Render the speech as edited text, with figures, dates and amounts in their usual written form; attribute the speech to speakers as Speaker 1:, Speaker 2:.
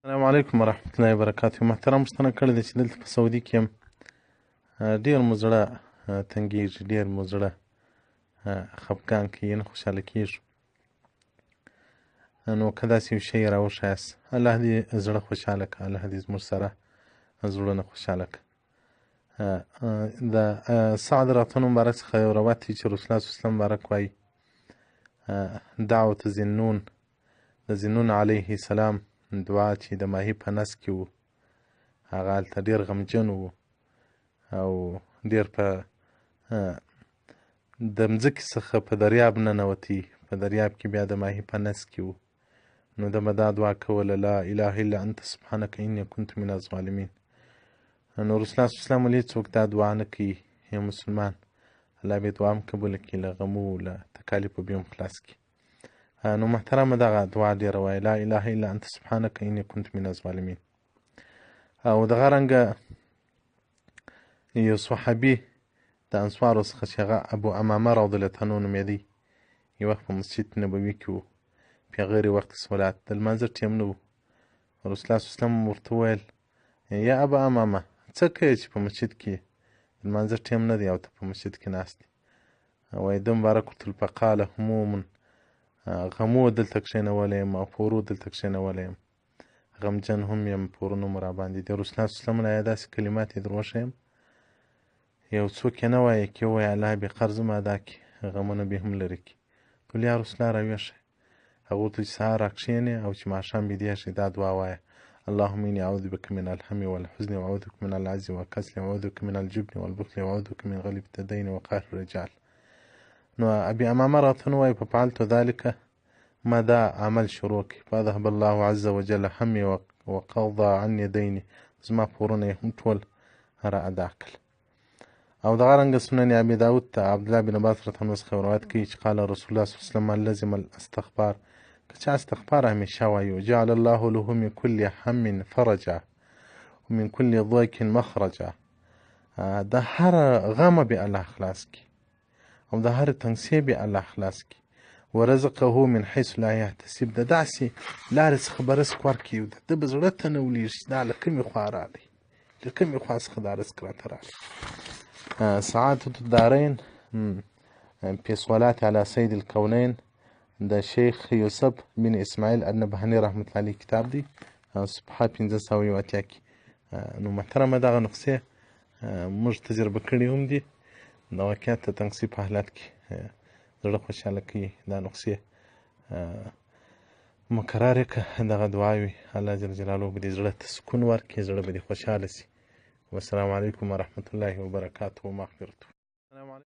Speaker 1: السلام علیکم ورحمت الله وبرکاته. محترم پوښتنه کړې ده چې دلته په سعودي کې یم، ډېر مو زړه تنګېږي، ډېر مو زړه خفګان کوي، نه خوشحاله کېږو. نو که داسې یو شی راوښیاست، الله دې زړه خوشحاله کړه، الله دې زموږ سره زړونه خوشحاله کړه. د سعد راتلو مبارک څخه یو روایت دی چې رسول الله صلی الله علیه وسلم مبارک وایي دعوة ذی د ذی علیه السلام دعا چې د ماهي په نس کې و، هغه هلته ډېر غمجن و او ډېر په د مځکې څخه په دریاب ننوتی، په دریاب کې بیا د ماهي په نس کې و. نو ده به دا دعا کوله لا اله الا انت سبحانک انی کنت من الظالمین. نو رسول الله صلی الله علیه وسلم ولې څوک دا دعا نه کوي؟ یو مسلمان الله به یې دعا هم قبوله کړي، له غمو له تکالیفو به یې هم خلاص کړي. نو محترمه دغه دعا ډېره وایي لا اله الا انت سبحانک انی کنت من الظالمین. او دغه رنګه یو صحابي د انصارو څخه چې هغه ابو امامه رضی الله عنه نومېدی، یو وخت په مسجد نبوي کې و، په غیر وخت صلات د لمانځه ټیم نه و. رسول الله صلی الله علیه وسلم ورته وویل یا ابا امامه څه کوې چې په مسجد کې د لمانځه ټیم نه دی او ته په مسجد کې ناست یې؟ وایي ده مبارک ورته ویل فقال هموم، غمو دلته کښېنولی یم او پورو دلته کښېنولی یم، غمجن هم یم، پورونه مو راباندې دي. رسول الله صلی الله علیه وسلم آیا داسې کلمات یې در وښیم؟ یو څوک یې نه وایي چې ووایي الله بې قرضه مو ادا کړي، غمونه بې هم لرې کړي. ټول یا رسول الله راویښ شئ. هغه ورته چې سهار راکښېنې او چې ماښام بېدېږې دا دعا وایه اللهم اني اعوذ بك من الهم والحزن واعوذ بك من العجز والكسل واعوذ بك من الجبن والبخل واعوذ بك من غلبة الدين وقهر الرجال. نو ابي امامه راته وایي ففعلت ذلك، ما دا عمل شروع کړي، فذهب الله عز وجل همي وقضى عني ديني، زما پورونه یې هم ټول را ادا کړل. او دغه رنګه سنن ابي داود ته عبدالله بن عباس رضی الله عنه څخه روایت کوي چې قال رسول الله صلی الله علیه وسلم من لزم الاستغفار، که چا استغفار همیشه وایي وجعل الله له من كل هم فرجا ومن كل ضيق مخرجا، د هر غمه به الله خلاص کړي او د هر تنګسۍ به الله خلاص کړي. ورزقه من حيث لا يحتسب، د داسې لارې څخه به رزق ورکړي د ده به زړه ته نه ولېږي دا له کومې خوا راغلی، له کومې خوا څخه دا رزق راته راغلی. سعادة الدارین فی صلات علی سید الکونین د شیخ یوسف بن اسماعیل النبهاني رحمت الله علیه کتاب دی، صفحه 581 کې. نو محترمه دغه نسخې موږ تجربه کړي هم دي، د واقعیت د تنګسۍ په حالت کې زړه خوشحاله کوي. دا نسخې مقرر یې کړه، دغه دعاوې الله جل جلاله به دې زړه ته سکون ورکړي، زړه به دې خوشحاله شي. والسلام علیکم ورحمت الله وبرکاته ومغفرته.